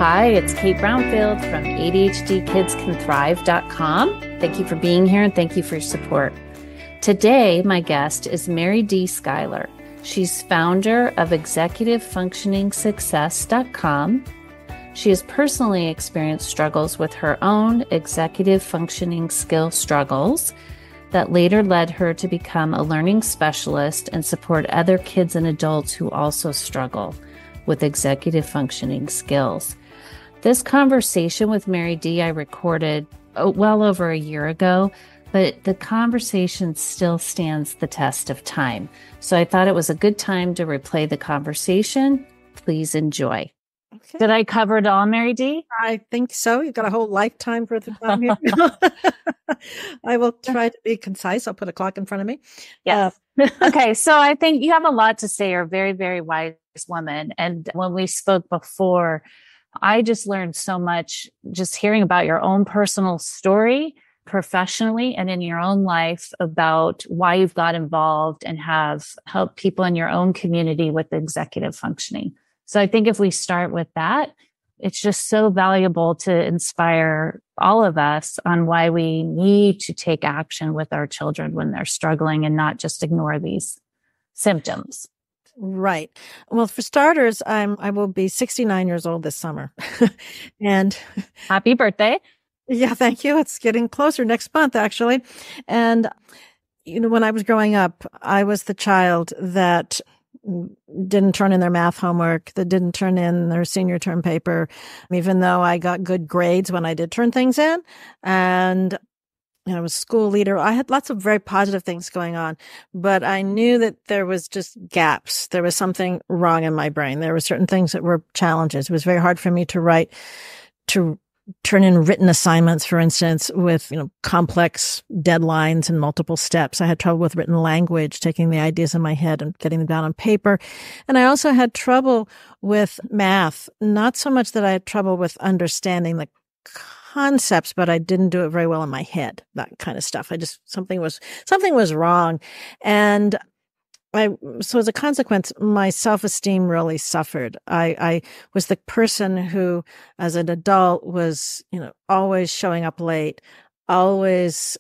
Hi, it's Kate Brownfield from ADHDkidscanthrive.com. Thank you for being here and thank you for your support. Today, my guest is Marydee Sklar. She's founder of executivefunctioningsuccess.com. She has personally experienced struggles with her own executive functioning skill struggles that later led her to become a learning specialist and support other kids and adults who also struggle with executive functioning skills. This conversation with Marydee I recorded well over a year ago, but the conversation still stands the test of time. So I thought it was a good time to replay the conversation. Please enjoy. Okay. Did I cover it all, Marydee? I think so. You've got a whole lifetime worth of time here. I will try to be concise. I'll put a clock in front of me. Yes. Okay. So I think you have a lot to say. You're a very, very wise woman. And when we spoke before, I just learned so much just hearing about your own personal story professionally and in your own life about why you've got involved and have helped people in your own community with executive functioning. So I think if we start with that, it's just so valuable to inspire all of us on why we need to take action with our children when they're struggling and not just ignore these symptoms. Right. Well, for starters, I will be 69 years old this summer. And happy birthday. Yeah, thank you. It's getting closer next month, actually. And, when I was growing up, I was the child that didn't turn in their math homework, that didn't turn in their senior term paper, even though I got good grades when I did turn things in. And I was school leader. I had lots of very positive things going on, but I knew that there was just gaps. There was something wrong in my brain. There were certain things that were challenges. It was very hard for me to turn in written assignments, for instance, with, complex deadlines and multiple steps. I had trouble with written language, taking the ideas in my head and getting them down on paper. And I also had trouble with math, not so much that I had trouble with understanding the concepts, but I didn't do it very well in my head, that kind of stuff. Something was wrong. And so as a consequence, my self-esteem really suffered. I was the person who, as an adult, was, always showing up late, always,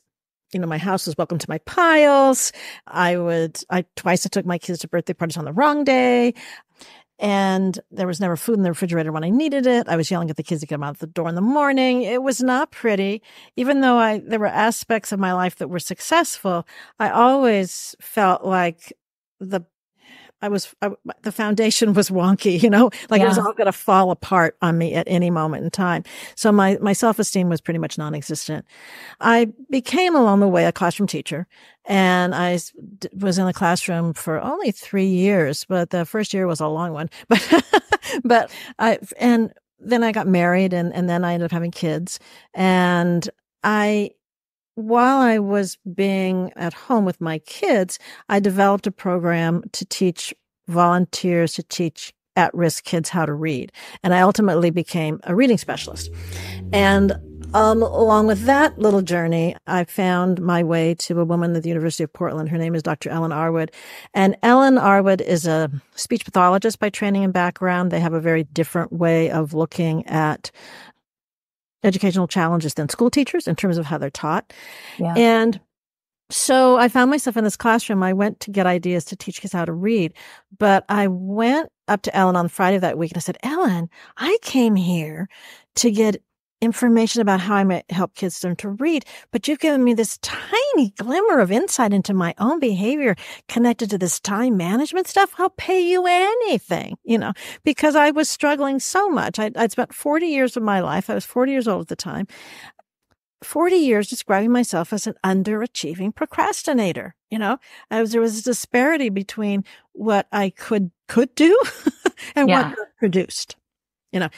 my house was welcome to my piles. Twice I took my kids to birthday parties on the wrong day. And there was never food in the refrigerator when I needed it. I was yelling at the kids to get them out the door in the morning. It was not pretty. Even though there were aspects of my life that were successful, I always felt like the foundation was wonky, like it was all going to fall apart on me at any moment in time. So my self-esteem was pretty much non-existent. I became along the way a classroom teacher, and I was in the classroom for only 3 years, but the first year was a long one. But then I got married and then I ended up having kids. And while I was being at home with my kids, I developed a program to teach volunteers to teach at-risk kids how to read. And I ultimately became a reading specialist. And along with that little journey, I found my way to a woman at the University of Portland. Her name is Dr. Ellen Arwood. And Ellen Arwood is a speech pathologist by training and background. They have a very different way of looking at educational challenges than school teachers in terms of how they're taught. Yeah. And so I found myself in this classroom. I went to get ideas to teach kids how to read, but I went up to Ellen on Friday of that week and I said, Ellen, I came here to get information about how I might help kids learn to read, but you've given me this tiny glimmer of insight into my own behavior connected to this time management stuff. I'll pay you anything, because I was struggling so much. I'd spent 40 years of my life. I was 40 years old at the time. 40 years describing myself as an underachieving procrastinator. There was a disparity between what I could do and what I produced. And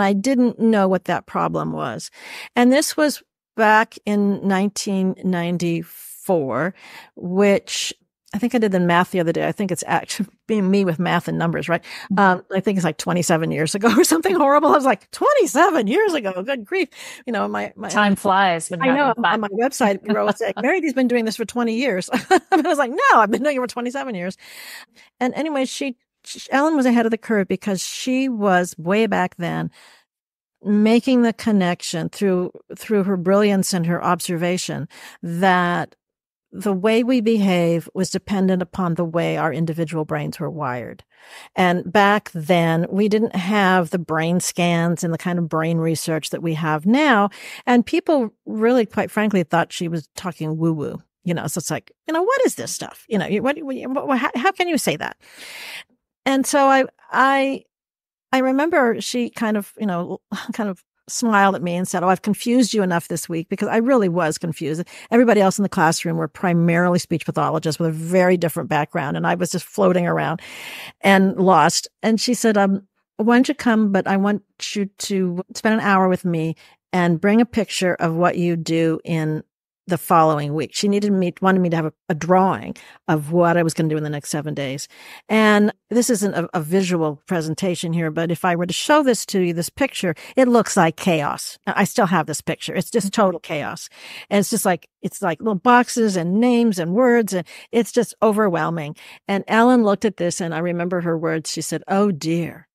I didn't know what that problem was. And this was back in 1994, which I think I did the math the other day. I think it's actually being me with math and numbers, right? I think it's like 27 years ago or something horrible. I was like, 27 years ago, good grief. My time flies. I know on my website, we were always saying, Marydee's been doing this for 20 years. I was like, no, I've been doing it for 27 years. And anyway, she Ellen was ahead of the curve because she was way back then making the connection through her brilliance and her observation that the way we behave was dependent upon the way our individual brains were wired. And back then, we didn't have the brain scans and the kind of brain research that we have now. And people really, quite frankly, thought she was talking woo-woo. So it's like, what is this stuff? How can you say that? And so I remember she kind of smiled at me and said, "Oh, I've confused you enough this week," because I really was confused. Everybody else in the classroom were primarily speech pathologists with a very different background. And I was just floating around and lost. And she said, "Why don't you come? But I want you to spend an hour with me and bring a picture of what you do in the following week." She wanted me to have a drawing of what I was going to do in the next 7 days. And this isn't a visual presentation here, but if I were to show this to you, this picture, it looks like chaos. I still have this picture. It's just total chaos. And it's like little boxes and names and words, and it's just overwhelming. And Ellen looked at this, and I remember her words. She said, "Oh dear."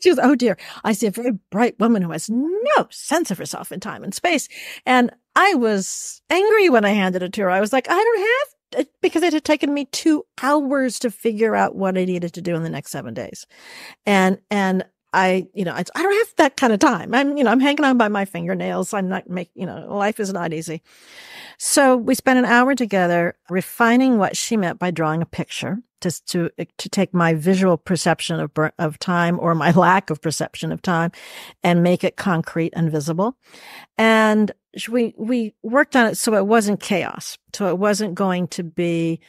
She goes, "Oh dear, I see a very bright woman who has no sense of herself in time and space." And I was angry when I handed it to her. I was like, I don't have it, because it had taken me 2 hours to figure out what I needed to do in the next 7 days. And I don't have that kind of time. I'm hanging on by my fingernails. I'm not life is not easy. So we spent an hour together refining what she meant by drawing a picture to take my visual perception of time, or my lack of perception of time, and make it concrete and visible. And we worked on it so it wasn't chaos. So it wasn't going to be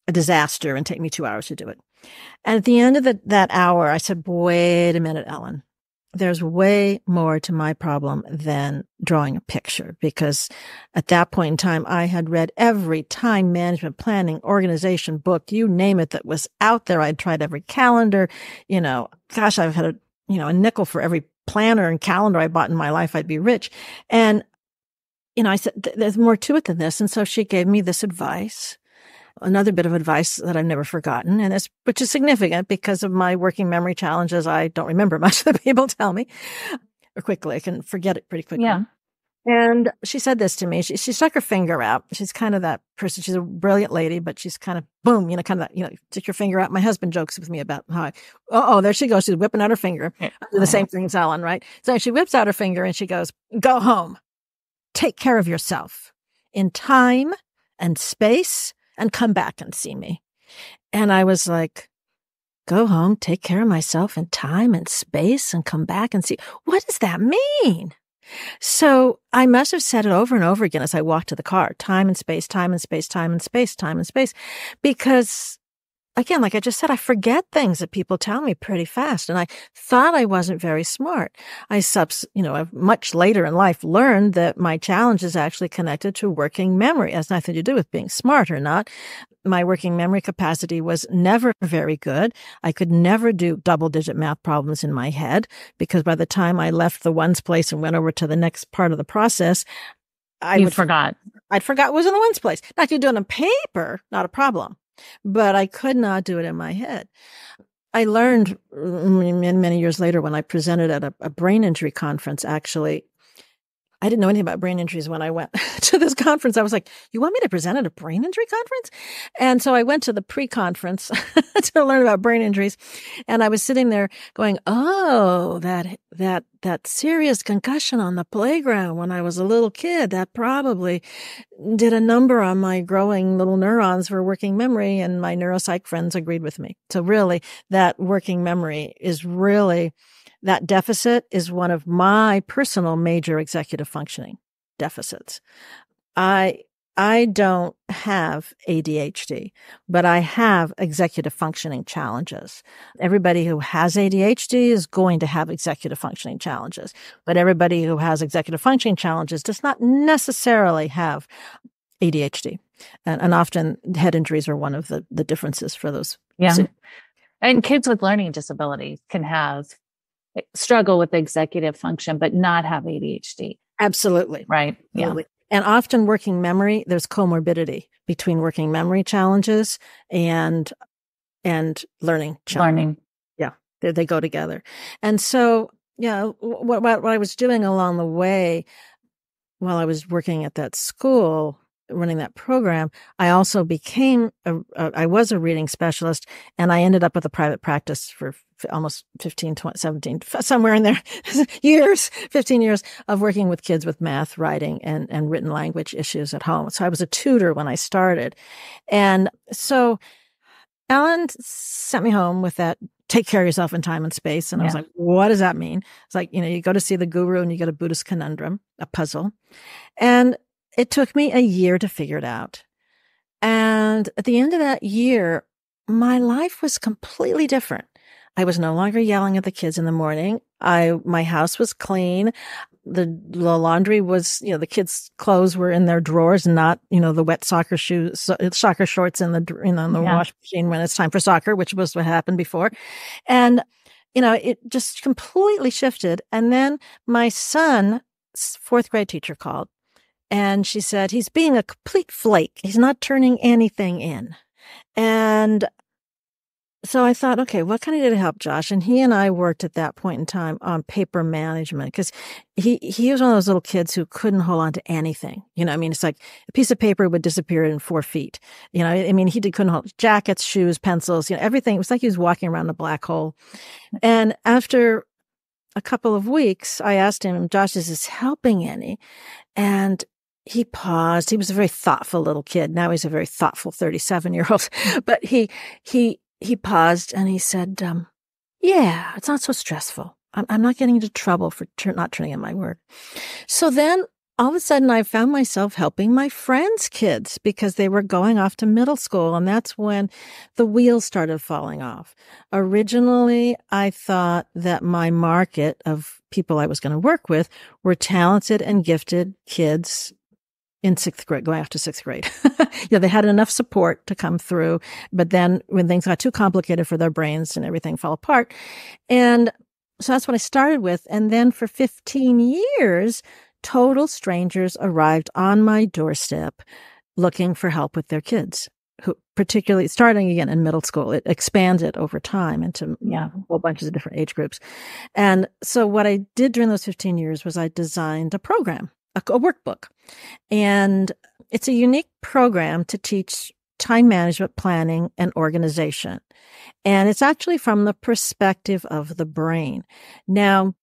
a disaster and take me 2 hours to do it. And at the end of that hour, I said, "Wait a minute, Ellen. There's way more to my problem than drawing a picture," because at that point in time, I had read every time management, planning, organization book, you name it, that was out there. I'd tried every calendar, gosh, I've had a nickel for every planner and calendar I bought in my life. I'd be rich. And, I said, "There's more to it than this." And so she gave me this advice. Another bit of advice that I've never forgotten, which is significant because of my working memory challenges. I don't remember much that people tell me, or quickly. I can forget it pretty quickly. Yeah. And she said this to me. She stuck her finger out. She's kind of that person. She's a brilliant lady, but she's kind of boom, kind of that, stick your finger out. My husband jokes with me about how, there she goes. She's whipping out her finger. I do the same thing as Ellen, right? So she whips out her finger and she goes, "Go home. Take care of yourself in time and space, and come back and see me." And I was like, go home, take care of myself in time and space, and come back and see. What does that mean? So I must have said it over and over again as I walked to the car. Time and space, time and space, time and space, time and space. Because again, like I just said, I forget things that people tell me pretty fast. And I thought I wasn't very smart. I've much later in life learned that my challenge is actually connected to working memory. It has nothing to do with being smart or not. My working memory capacity was never very good. I could never do double-digit math problems in my head, because by the time I left the ones place and went over to the next part of the process, forgot. I'd forgot what was in the ones place. Now, if you do it on paper, not a problem. But I could not do it in my head. I learned many years later when I presented at a brain injury conference, actually. I didn't know anything about brain injuries when I went to this conference. I was like, "You want me to present at a brain injury conference?" And so I went to the pre-conference to learn about brain injuries. And I was sitting there going, "Oh, that serious concussion on the playground when I was a little kid, that probably did a number on my growing little neurons for working memory." And my neuropsych friends agreed with me. So really, that working memory is really, that deficit is one of my personal major executive functioning deficits. I don't have ADHD, but I have executive functioning challenges. Everybody who has ADHD is going to have executive functioning challenges, but everybody who has executive functioning challenges does not necessarily have ADHD. And often head injuries are one of the differences for those. Yeah. And kids with learning disabilities can struggle with executive function, but not have ADHD. Absolutely. Right. Absolutely. Yeah. And often working memory, there's comorbidity between working memory challenges and and learning challenge. Learning. Yeah, they go together. And so, what I was doing along the way while I was working at that school, running that program, I also became I was a reading specialist, and I ended up with a private practice for almost 15, 20, 17, somewhere in there, 15 years of working with kids with math, writing, and written language issues at home. So I was a tutor when I started. And so Alan sent me home with that, take care of yourself in time and space. And I was like, what does that mean? It's like, you go to see the guru and you get a Buddhist conundrum, a puzzle. And it took me a year to figure it out. And at the end of that year, my life was completely different. I was no longer yelling at the kids in the morning. My house was clean. The laundry was, the kids' clothes were in their drawers, not, the wet soccer shorts in the wash machine when it's time for soccer, which was what happened before. And, it just completely shifted. And then my son's fourth grade teacher called, and she said, he's being a complete flake. He's not turning anything in. And so I thought, okay, what can I do to help Josh? And he and I worked at that point in time on paper management, because he was one of those little kids who couldn't hold on to anything. It's like a piece of paper would disappear in 4 feet. He couldn't hold jackets, shoes, pencils, everything. It was like he was walking around a black hole. And after a couple of weeks, I asked him, Josh, is this helping any? And he paused. He was a very thoughtful little kid. Now he's a very thoughtful 37-year-old. But he paused and he said, yeah, it's not so stressful. I'm not getting into trouble for not turning in my work. So then all of a sudden I found myself helping my friends' kids because they were going off to middle school. And that's when the wheels started falling off. Originally, I thought that my market of people I was going to work with were talented and gifted kids in 6th grade, going after 6th grade. They had enough support to come through. But then when things got too complicated for their brains and everything fell apart. And so that's what I started with. And then for 15 years, total strangers arrived on my doorstep looking for help with their kids, who particularly starting again in middle school. It expanded over time into a whole bunch of different age groups. And so what I did during those 15 years was I designed a program, a workbook. And it's a unique program to teach time management, planning, and organization. And it's actually from the perspective of the brain. Now,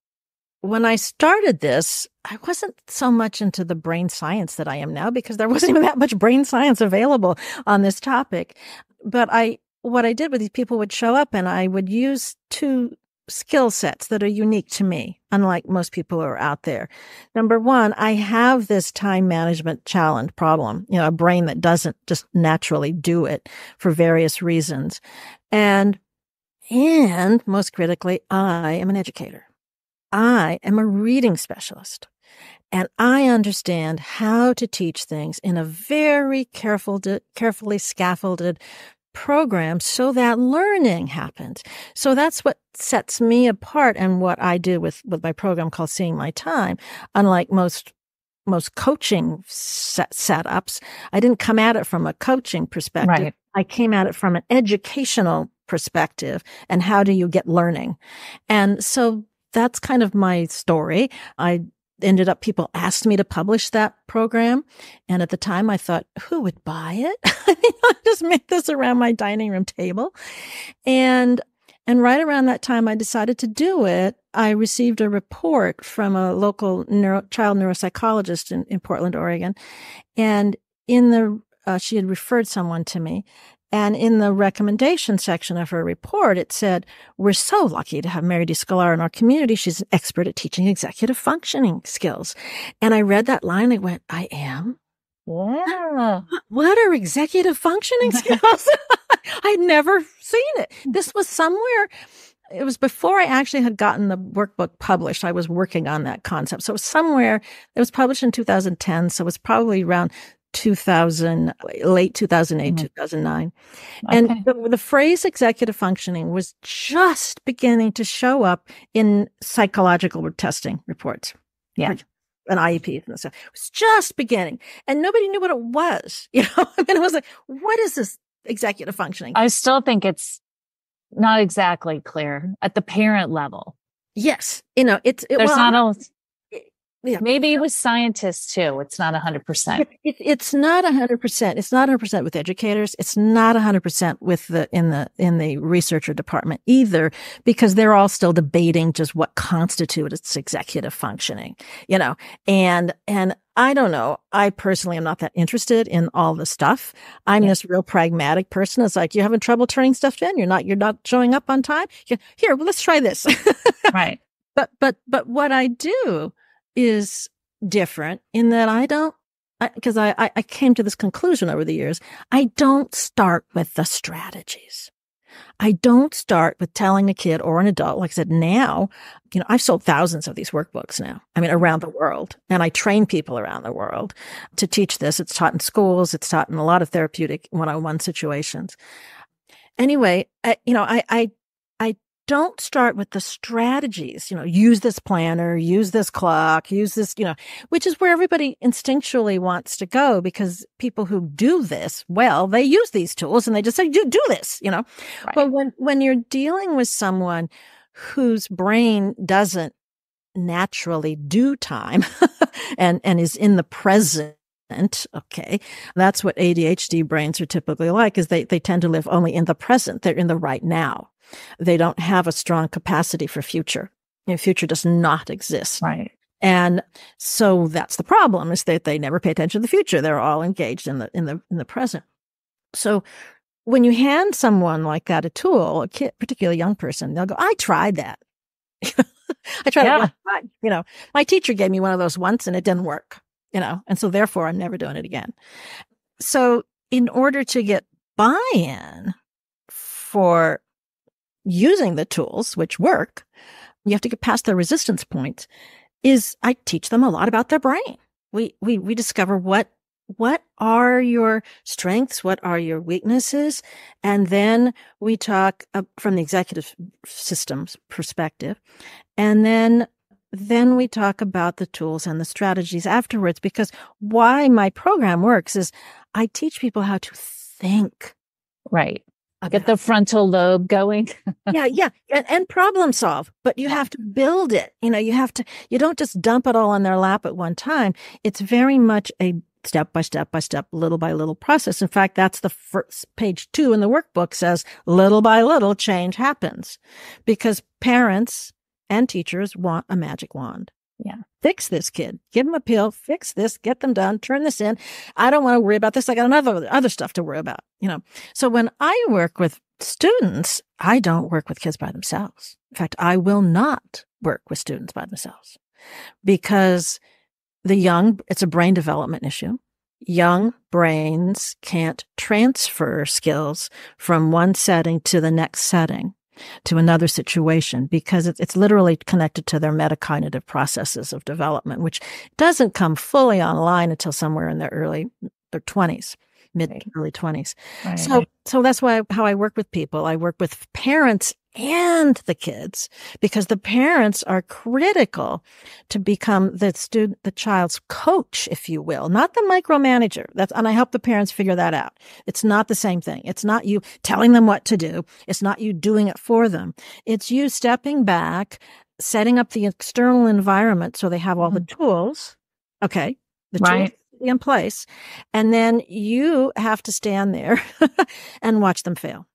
when I started this, I wasn't so much into the brain science that I am now, because there wasn't even that much brain science available on this topic. But what I did with these people would show up and I would use 2 skill sets that are unique to me, unlike most people who are out there. Number one, I have this time management challenge problem, a brain that doesn't just naturally do it for various reasons. And most critically, I am an educator. I am a reading specialist, and I understand how to teach things in a very carefully scaffolded program so that learning happens. So that's what sets me apart and what I do with my program called Seeing My Time. Unlike most coaching setups, I didn't come at it from a coaching perspective. Right. I came at it from an educational perspective and how do you get learning? And so that's kind of my story. People asked me to publish that program. And at the time I thought, who would buy it? I just make this around my dining room table. And right around that time I decided to do it. I received a report from a local child neuropsychologist in Portland, Oregon. And she had referred someone to me. And in the recommendation section of her report, it said, we're so lucky to have Marydee Sklar in our community. She's an expert at teaching executive functioning skills. And I read that line and I went, I am? Yeah. What are executive functioning skills? I'd never seen it. This was somewhere. It was before I actually had gotten the workbook published. I was working on that concept. So it was somewhere, it was published in 2010. So it was probably around 2000, late 2008, 2009. And the phrase executive functioning was just beginning to show up in psychological testing reports. Yeah. And IEPs and stuff. It was just beginning. And nobody knew what it was. It was like, what is this executive functioning? I still think it's not exactly clear at the parent level. Yes. There's not a, yeah. maybe with scientists too. It's not 100%. It's not 100%. It's not 100% with educators. It's not 100% with in the researcher department either, because they're all still debating just what constitutes executive functioning, and I don't know. I personally am not that interested in all the stuff. I'm this real pragmatic person. It's like, you're having trouble turning stuff in. You're not showing up on time. Here, well, let's try this. Right. But what I do is different in that because I came to this conclusion over the years. I don't start with the strategies. I don't start with telling a kid or an adult, like I said, now, I've sold thousands of these workbooks now. I mean, around the world. And I train people around the world to teach this. It's taught in schools. It's taught in a lot of therapeutic one-on-one situations. Anyway, I don't start with the strategies, use this planner, use this clock, use this, which is where everybody instinctually wants to go, because people who do this, well, they use these tools and they just say, do this, Right. But when you're dealing with someone whose brain doesn't naturally do time and is in the present, okay, that's what ADHD brains are typically like, is they tend to live only in the present. They're in the right now. They don't have a strong capacity for future. Future does not exist. Right. And so that's the problem, is that they never pay attention to the future. They're all engaged in the present. So when you hand someone like that a tool, a kid, particularly a young person, they'll go, I tried that. I tried it one time. My teacher gave me one of those once and it didn't work, and so therefore I'm never doing it again. So in order to get buy-in for using the tools, which work, you have to get past their resistance points. I teach them a lot about their brain. We discover what are your strengths, what are your weaknesses, and then we talk from the executive systems perspective, and then we talk about the tools and the strategies afterwards. Because why my program works is I teach people how to think. Right. Get the frontal lobe going. Yeah. And problem solve, but you have to build it. You don't just dump it all on their lap at one time. It's very much a step by step, little by little process. In fact, that's the first page 2 in the workbook says, little by little change happens, because parents and teachers want a magic wand. Yeah. Fix this kid. Give them a pill. Fix this. Get them done. Turn this in. I don't want to worry about this. I got other stuff to worry about. So when I work with students, I don't work with kids by themselves. In fact, I will not work with students by themselves, because it's a brain development issue. Young brains can't transfer skills from one setting to the next setting, to another situation, because it's literally connected to their metacognitive processes of development, which doesn't come fully online until somewhere in their 20s, early 20s. Right. So that's how I work with people. I work with parents and the kids, because the parents are critical to become the child's coach, if you will, not the micromanager. And I help the parents figure that out. It's not the same thing. It's not you telling them what to do. It's not you doing it for them. It's you stepping back, setting up the external environment so they have all the tools. Okay. The tools in place. And then you have to stand there and watch them fail.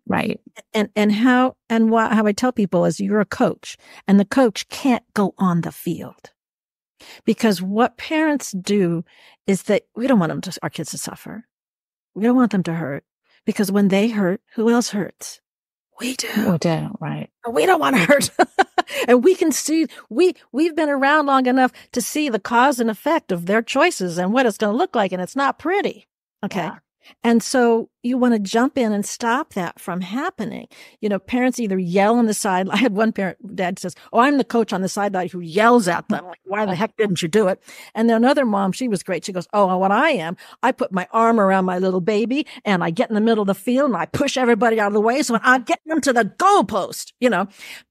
Right. And how I tell people is, you're a coach, and the coach can't go on the field, because what parents do is that we don't want our kids to suffer. We don't want them to hurt, because when they hurt, who else hurts? We do. We do. Right. We don't want to hurt. And we can see, we've been around long enough to see the cause and effect of their choices and what it's going to look like. And it's not pretty. Okay. Yeah. And so you want to jump in and stop that from happening. Parents either yell on the side. I had one dad says, "Oh, I'm the coach on the sideline who yells at them. Like, why the heck didn't you do it?" And then another mom, she was great. She goes, "Oh, what I am, I put my arm around my little baby and I get in the middle of the field and I push everybody out of the way. So I'm getting them to the goalpost,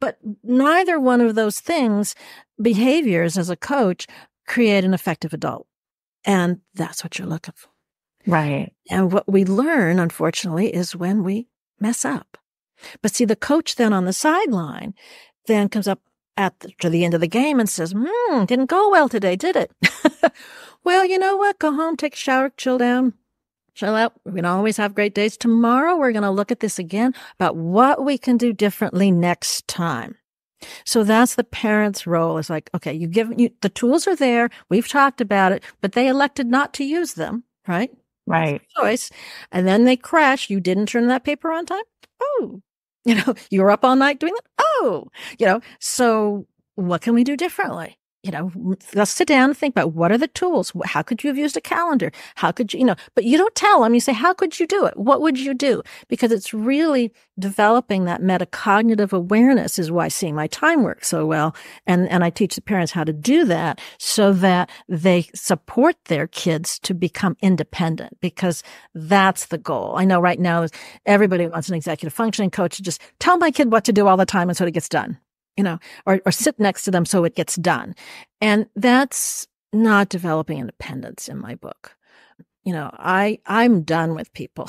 But neither one of those behaviors as a coach, create an effective adult. And that's what you're looking for. Right. And what we learn, unfortunately, is when we mess up. But see, the coach then on the sideline then comes up to the end of the game and says, didn't go well today, did it? Well, you know what? Go home, take a shower, chill down, chill out. We don't always have great days. Tomorrow, we're going to look at this again about what we can do differently next time. So that's the parent's role. It's like, okay, the tools are there. We've talked about it, but they elected not to use them, right? Right. Choice. And then they crash. You didn't turn that paper on time. Oh, you were up all night doing that. Oh, so what can we do differently? Let's sit down and think about what are the tools? How could you have used a calendar? How could you, but you don't tell them. You say, how could you do it? What would you do? Because it's really developing that metacognitive awareness is why Seeing My Time works so well. And I teach the parents how to do that so that they support their kids to become independent, because that's the goal. I know right now everybody wants an executive functioning coach to just tell my kid what to do all the time and so it gets done. Or sit next to them so it gets done. And that's not developing independence in my book. I'm done with people.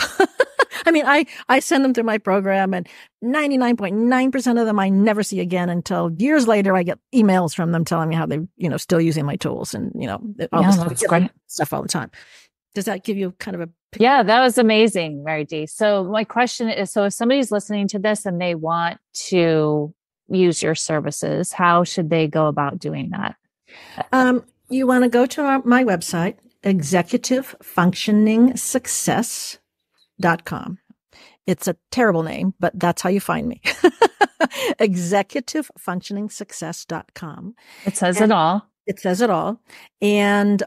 I mean, I send them through my program, and 99.9% of them I never see again until years later I get emails from them telling me how they, still using my tools and, all this stuff all the time. Does that give you kind of a picture? Yeah, that was amazing, Marydee. So my question is, so if somebody's listening to this and they want to use your services, how should they go about doing that? You want to go to my website, executivefunctioningsuccess.com. It's a terrible name, but that's how you find me. executivefunctioningsuccess.com. It says it all. It says it all. And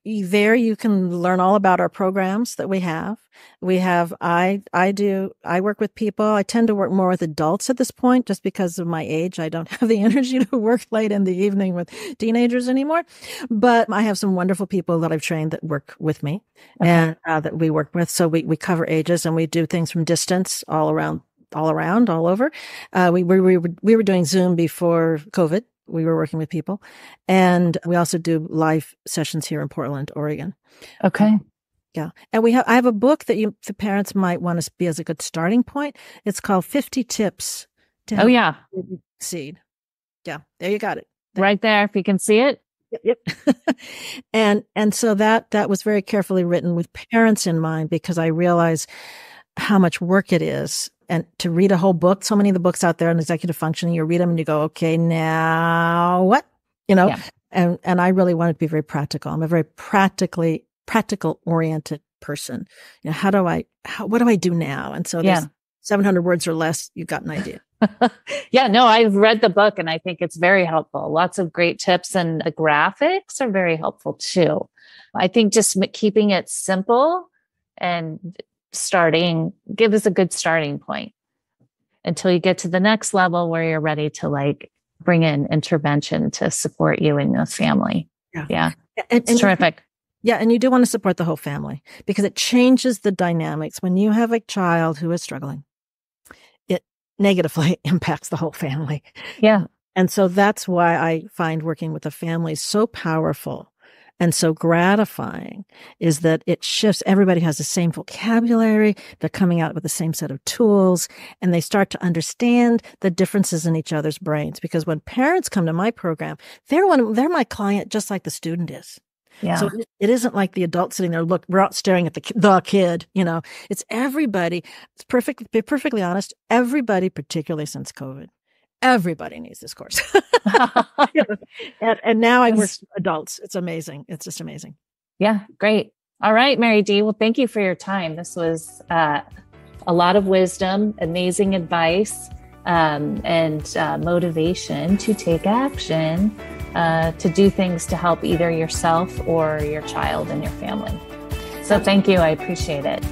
there you can learn all about our programs that we have. I work with people. I tend to work more with adults at this point, just because of my age. I don't have the energy to work late in the evening with teenagers anymore. But I have some wonderful people that I've trained that work with me and that we work with. So we cover ages, and we do things from distance all over. We were doing Zoom before COVID. We were working with people, and we also do live sessions here in Portland, Oregon. Okay. Yeah. And I have a book that the parents might want to be as a good starting point. It's called 50 Tips to Help You Succeed. Yeah. There you got it. Right there. If you can see it. Yep. And so that was very carefully written with parents in mind, because I realize how much work it is. And to read a whole book, so many of the books out there on executive functioning, you read them and you go, okay, now what? And I really want it to be very practical. I'm a very practical oriented person. What do I do now? And so there's 700 words or less, you've got an idea. Yeah, no, I've read the book and I think it's very helpful. Lots of great tips, and the graphics are very helpful too. I think just keeping it simple and give us a good starting point until you get to the next level where you're ready to bring in intervention to support you and your family. Yeah. It's terrific. Yeah. And you do want to support the whole family, because it changes the dynamics. When you have a child who is struggling, it negatively impacts the whole family. Yeah. And so that's why I find working with a family so powerful and so gratifying, is that it shifts. Everybody has the same vocabulary. They're coming out with the same set of tools, and they start to understand the differences in each other's brains. Because when parents come to my program, they're my client, just like the student is. Yeah. So it isn't like the adult sitting there, we're out staring at the kid, it's everybody. To be perfectly honest, everybody, particularly since COVID. Everybody needs this course. And now I work with adults. It's amazing. It's just amazing. Yeah, great. All right, Marydee. Well, thank you for your time. This was a lot of wisdom, amazing advice, and motivation to take action, to do things to help either yourself or your child and your family. So thank you. I appreciate it.